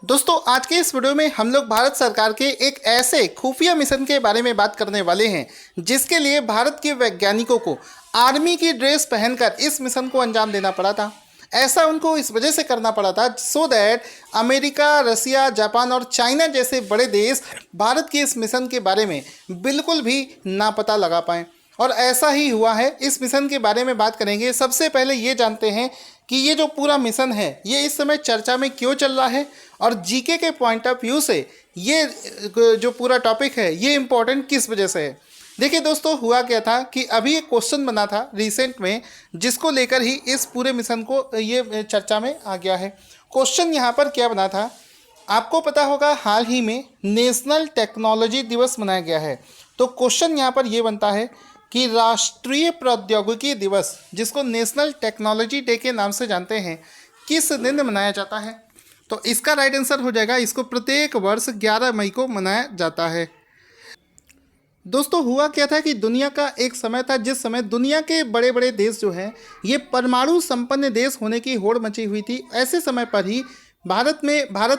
दोस्तों आज के इस वीडियो में हम लोग भारत सरकार के एक ऐसे खुफिया मिशन के बारे में बात करने वाले हैं जिसके लिए भारत के वैज्ञानिकों को आर्मी की ड्रेस पहनकर इस मिशन को अंजाम देना पड़ा था। ऐसा उनको इस वजह से करना पड़ा था so that America, Russia, Japan और चाइना जैसे बड़े देश भारत के इस मिशन के बारे में बिल्कुल भी ना पता लगा पाएँ। और ऐसा ही हुआ है। इस मिशन के बारे में बात करेंगे। सबसे पहले ये जानते हैं कि ये जो पूरा मिशन है ये इस समय चर्चा में क्यों चल रहा है और जीके के पॉइंट ऑफ व्यू से ये जो पूरा टॉपिक है ये इम्पोर्टेंट किस वजह से है। देखिए दोस्तों, हुआ क्या था कि अभी एक क्वेश्चन बना था रिसेंट में जिसको लेकर ही इस पूरे मिशन को ये चर्चा में आ गया है। क्वेश्चन यहाँ पर क्या बना था, आपको पता होगा हाल ही में नेशनल टेक्नोलॉजी दिवस मनाया गया है। तो क्वेश्चन यहाँ पर ये बनता है कि राष्ट्रीय प्रौद्योगिकी दिवस, जिसको नेशनल टेक्नोलॉजी डे के नाम से जानते हैं, किस दिन मनाया जाता है। तो इसका राइट आंसर हो जाएगा, इसको प्रत्येक वर्ष 11 मई को मनाया जाता है। दोस्तों हुआ क्या था कि दुनिया का एक समय था जिस समय दुनिया के बड़े बड़े देश जो हैं ये परमाणु संपन्न देश होने की होड़ मची हुई थी। ऐसे समय पर ही भारत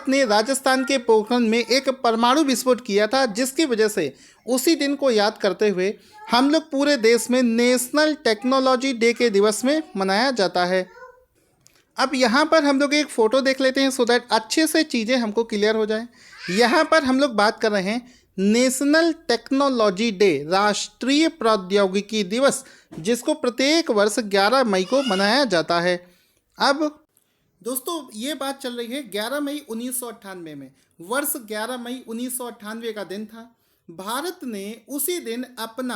ने राजस्थान के पोखरण में एक परमाणु विस्फोट किया था, जिसकी वजह से उसी दिन को याद करते हुए हम लोग पूरे देश में नेशनल टेक्नोलॉजी डे के दिवस में मनाया जाता है। अब यहाँ पर हम लोग एक फ़ोटो देख लेते हैं सो दैट अच्छे से चीज़ें हमको क्लियर हो जाए। यहाँ पर हम लोग बात कर रहे हैं नेशनल टेक्नोलॉजी डे, राष्ट्रीय प्रौद्योगिकी दिवस, जिसको प्रत्येक वर्ष 11 मई को मनाया जाता है। अब दोस्तों ये बात चल रही है 11 मई 1998 में। वर्ष 11 मई 1998 का दिन था। भारत ने उसी दिन अपना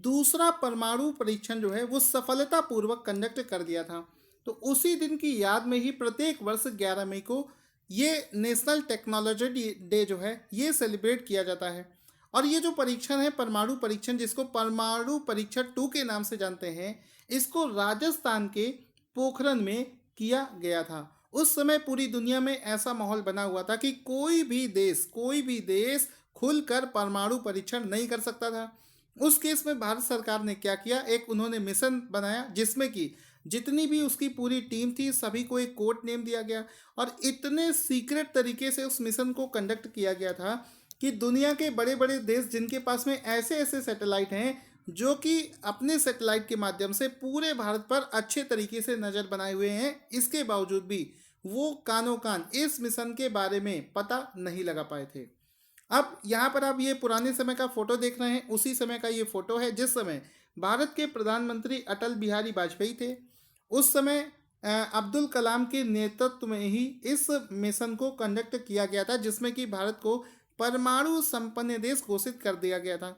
दूसरा परमाणु परीक्षण जो है वो सफलतापूर्वक कंडक्ट कर दिया था। तो उसी दिन की याद में ही प्रत्येक वर्ष 11 मई को ये नेशनल टेक्नोलॉजी डे जो है ये सेलिब्रेट किया जाता है। और ये जो परीक्षण है परमाणु परीक्षण, जिसको परमाणु परीक्षण 2 के नाम से जानते हैं, इसको राजस्थान के पोखरण में किया गया था। उस समय पूरी दुनिया में ऐसा माहौल बना हुआ था कि कोई भी देश खुलकर परमाणु परीक्षण नहीं कर सकता था। उस केस में भारत सरकार ने क्या किया, एक उन्होंने मिशन बनाया जिसमें कि जितनी भी उसकी पूरी टीम थी सभी को एक कोड नेम दिया गया और इतने सीक्रेट तरीके से उस मिशन को कंडक्ट किया गया था कि दुनिया के बड़े बड़े देश जिनके पास में ऐसे ऐसे सैटेलाइट हैं जो कि अपने सैटेलाइट के माध्यम से पूरे भारत पर अच्छे तरीके से नज़र बनाए हुए हैं, इसके बावजूद भी वो कानो कान इस मिशन के बारे में पता नहीं लगा पाए थे। अब यहाँ पर आप ये पुराने समय का फोटो देख रहे हैं, उसी समय का ये फोटो है जिस समय भारत के प्रधानमंत्री अटल बिहारी वाजपेयी थे। उस समय अब्दुल कलाम के नेतृत्व में ही इस मिशन को कंडक्ट किया गया था, जिसमें कि भारत को परमाणु संपन्न देश घोषित कर दिया गया था।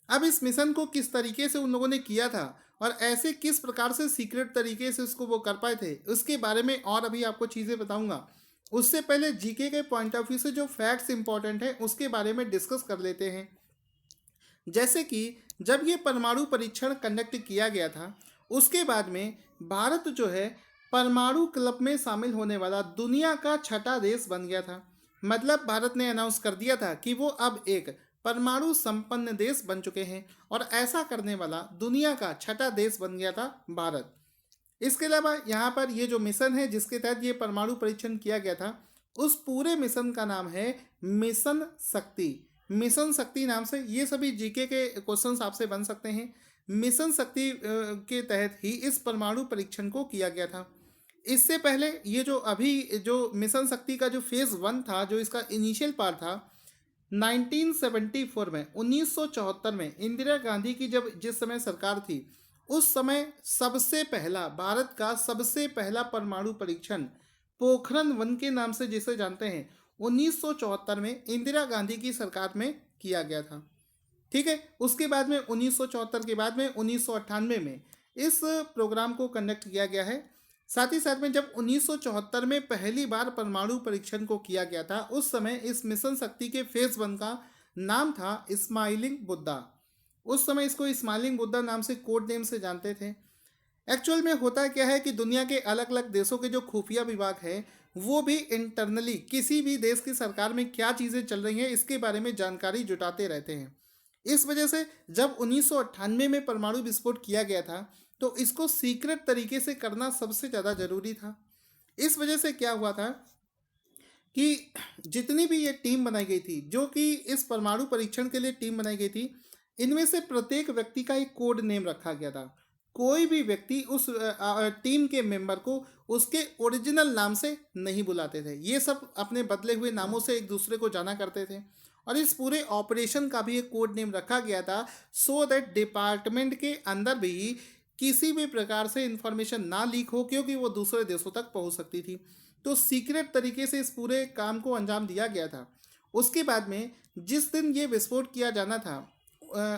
अब इस मिशन को किस तरीके से उन लोगों ने किया था और ऐसे किस प्रकार से सीक्रेट तरीके से उसको वो कर पाए थे, उसके बारे में और अभी आपको चीज़ें बताऊंगा। उससे पहले जीके के पॉइंट ऑफ व्यू से जो फैक्ट्स इंपॉर्टेंट है उसके बारे में डिस्कस कर लेते हैं। जैसे कि जब ये परमाणु परीक्षण कंडक्ट किया गया था उसके बाद में भारत जो है परमाणु क्लब में शामिल होने वाला दुनिया का छठा देश बन गया था। मतलब भारत ने अनाउंस कर दिया था कि वो अब एक परमाणु संपन्न देश बन चुके हैं और ऐसा करने वाला दुनिया का छठा देश बन गया था भारत। इसके अलावा यहाँ पर ये जो मिशन है जिसके तहत ये परमाणु परीक्षण किया गया था, उस पूरे मिशन का नाम है मिशन शक्ति। मिशन शक्ति नाम से ये सभी जीके के क्वेश्चंस आपसे बन सकते हैं। मिशन शक्ति के तहत ही इस परमाणु परीक्षण को किया गया था। इससे पहले ये जो अभी जो मिशन शक्ति का जो फेज़ 1 था, जो इसका इनिशियल पार्ट था, 1974 में 1974 में इंदिरा गांधी की जब जिस समय सरकार थी उस समय सबसे पहला भारत का सबसे पहला परमाणु परीक्षण पोखरण 1 के नाम से जिसे जानते हैं 1974 में इंदिरा गांधी की सरकार में किया गया था। ठीक है, उसके बाद में 1974 के बाद में 1998 में इस प्रोग्राम को कंडक्ट किया गया है। साथ ही साथ में जब 1974 में पहली बार परमाणु परीक्षण को किया गया था उस समय इस मिशन शक्ति के फेज़ 1 का नाम था स्माइलिंग बुद्धा। उस समय इसको स्माइलिंग बुद्धा नाम से कोड नेम से जानते थे। एक्चुअल में होता क्या है कि दुनिया के अलग अलग देशों के जो खुफिया विभाग हैं वो भी इंटरनली किसी भी देश की सरकार में क्या चीज़ें चल रही हैं इसके बारे में जानकारी जुटाते रहते हैं। इस वजह से जब 1998 में परमाणु विस्फोट किया गया था तो इसको सीक्रेट तरीके से करना सबसे ज़्यादा ज़रूरी था। इस वजह से क्या हुआ था कि जितनी भी ये टीम बनाई गई थी, जो कि इस परमाणु परीक्षण के लिए टीम बनाई गई थी, इनमें से प्रत्येक व्यक्ति का एक कोड नेम रखा गया था। कोई भी व्यक्ति उस टीम के मेंबर को उसके ओरिजिनल नाम से नहीं बुलाते थे। ये सब अपने बदले हुए नामों से एक दूसरे को जाना करते थे। और इस पूरे ऑपरेशन का भी एक कोड नेम रखा गया था, सो दैट डिपार्टमेंट के अंदर भी किसी भी प्रकार से इंफॉर्मेशन ना लीक हो, क्योंकि वो दूसरे देशों तक पहुंच सकती थी। तो सीक्रेट तरीके से इस पूरे काम को अंजाम दिया गया था। उसके बाद में जिस दिन ये विस्फोट किया जाना था,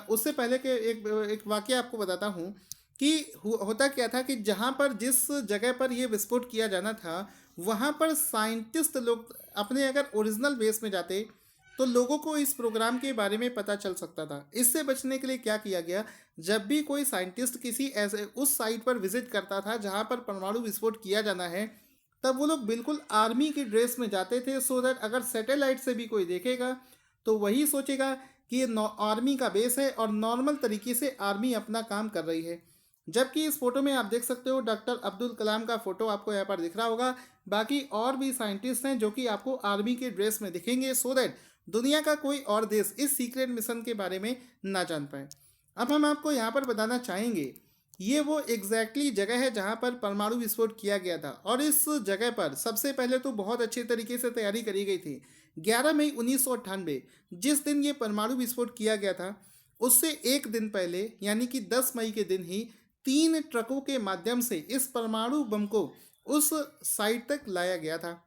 उससे पहले के एक वाकया आपको बताता हूँ कि होता क्या था कि जहाँ पर जिस जगह पर ये विस्फोट किया जाना था, वहाँ पर साइंटिस्ट लोग अपने अगर ओरिजिनल बेस में जाते तो लोगों को इस प्रोग्राम के बारे में पता चल सकता था। इससे बचने के लिए क्या किया गया, जब भी कोई साइंटिस्ट किसी ऐसे उस साइट पर विजिट करता था जहाँ पर परमाणु विस्फोट किया जाना है, तब वो लोग बिल्कुल आर्मी की ड्रेस में जाते थे, सो दैट अगर सैटेलाइट से भी कोई देखेगा तो वही सोचेगा कि ये आर्मी का बेस है और नॉर्मल तरीके से आर्मी अपना काम कर रही है। जबकि इस फोटो में आप देख सकते हो डॉक्टर अब्दुल कलाम का फोटो आपको यहाँ पर दिख रहा होगा। बाकी और भी साइंटिस्ट हैं जो कि आपको आर्मी के ड्रेस में दिखेंगे, सो दैट दुनिया का कोई और देश इस सीक्रेट मिशन के बारे में ना जान पाए। अब हम आपको यहाँ पर बताना चाहेंगे, ये वो एग्जैक्टली जगह है जहाँ पर परमाणु विस्फोट किया गया था। और इस जगह पर सबसे पहले तो बहुत अच्छे तरीके से तैयारी करी गई थी। 11 मई 1998 जिस दिन ये परमाणु विस्फोट किया गया था, उससे एक दिन पहले यानी कि 10 मई के दिन ही 3 ट्रकों के माध्यम से इस परमाणु बम को उस साइट तक लाया गया था।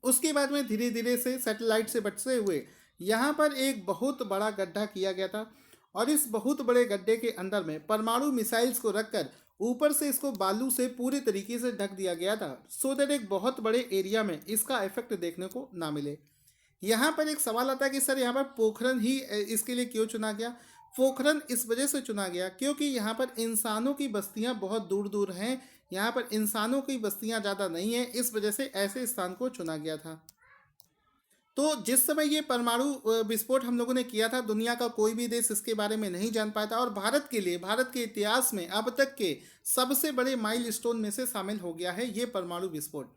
उसके बाद में धीरे धीरे से सैटेलाइट से बचते हुए यहाँ पर एक बहुत बड़ा गड्ढा किया गया था। और इस बहुत बड़े गड्ढे के अंदर में परमाणु मिसाइल्स को रखकर ऊपर से इसको बालू से पूरे तरीके से ढक दिया गया था, सो दैट एक बहुत बड़े एरिया में इसका इफेक्ट देखने को ना मिले। यहाँ पर एक सवाल आता है कि सर यहाँ पर पोखरन ही इसके लिए क्यों चुना गया। पोखरन इस वजह से चुना गया क्योंकि यहाँ पर इंसानों की बस्तियाँ बहुत दूर दूर हैं, यहाँ पर इंसानों की बस्तियाँ ज़्यादा नहीं हैं, इस वजह से ऐसे स्थान को चुना गया था। तो जिस समय ये परमाणु विस्फोट हम लोगों ने किया था, दुनिया का कोई भी देश इसके बारे में नहीं जान पाया था। और भारत के लिए, भारत के इतिहास में अब तक के सबसे बड़े माइलस्टोन में से शामिल हो गया है ये परमाणु विस्फोट।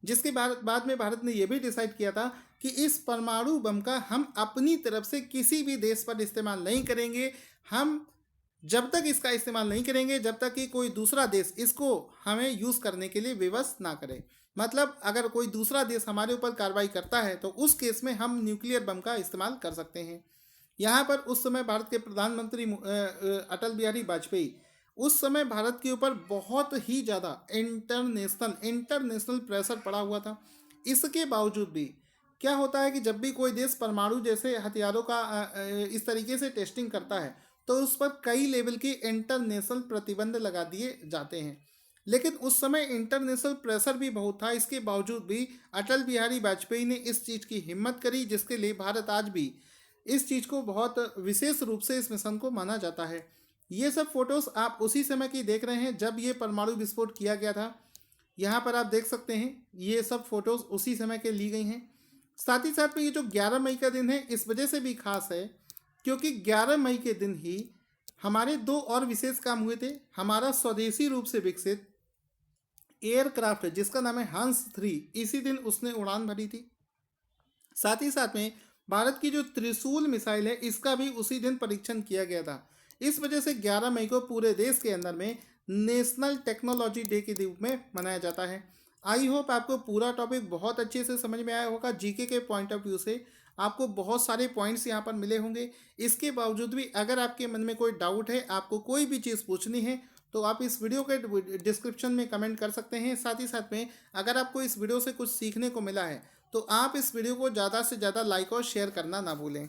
जिसके बाद में भारत ने यह भी डिसाइड किया था कि इस परमाणु बम का हम अपनी तरफ से किसी भी देश पर इस्तेमाल नहीं करेंगे। हम जब तक इसका इस्तेमाल नहीं करेंगे जब तक कि कोई दूसरा देश इसको हमें यूज़ करने के लिए विवश ना करे। मतलब अगर कोई दूसरा देश हमारे ऊपर कार्रवाई करता है तो उस केस में हम न्यूक्लियर बम का इस्तेमाल कर सकते हैं। यहाँ पर उस समय भारत के प्रधानमंत्री अटल बिहारी वाजपेयी, उस समय भारत के ऊपर बहुत ही ज़्यादा इंटरनेशनल प्रेशर पड़ा हुआ था। इसके बावजूद भी क्या होता है कि जब भी कोई देश परमाणु जैसे हथियारों का इस तरीके से टेस्टिंग करता है तो उस पर कई लेवल के इंटरनेशनल प्रतिबंध लगा दिए जाते हैं। लेकिन उस समय इंटरनेशनल प्रेशर भी बहुत था, इसके बावजूद भी अटल बिहारी वाजपेयी ने इस चीज़ की हिम्मत करी, जिसके लिए भारत आज भी इस चीज़ को बहुत विशेष रूप से इस मिशन को माना जाता है। ये सब फोटोज़ आप उसी समय की देख रहे हैं जब ये परमाणु विस्फोट किया गया था। यहाँ पर आप देख सकते हैं ये सब फोटोज़ उसी समय के ली गई हैं। साथ ही साथ में ये जो 11 मई का दिन है इस वजह से भी खास है क्योंकि 11 मई के दिन ही हमारे दो और विशेष काम हुए थे। हमारा स्वदेशी रूप से विकसित एयरक्राफ्ट जिसका नाम है हंस 3, इसी दिन उसने उड़ान भरी थी। साथ ही साथ में भारत की जो त्रिशूल मिसाइल है इसका भी उसी दिन परीक्षण किया गया था। इस वजह से 11 मई को पूरे देश के अंदर में नेशनल टेक्नोलॉजी डे के रूप में मनाया जाता है। आई होप आपको पूरा टॉपिक बहुत अच्छे से समझ में आया होगा। जीके के पॉइंट ऑफ व्यू से आपको बहुत सारे पॉइंट्स यहाँ पर मिले होंगे। इसके बावजूद भी अगर आपके मन में कोई डाउट है, आपको कोई भी चीज़ पूछनी है, तो आप इस वीडियो के डिस्क्रिप्शन में कमेंट कर सकते हैं। साथ ही साथ में अगर आपको इस वीडियो से कुछ सीखने को मिला है तो आप इस वीडियो को ज़्यादा से ज़्यादा लाइक और शेयर करना ना भूलें।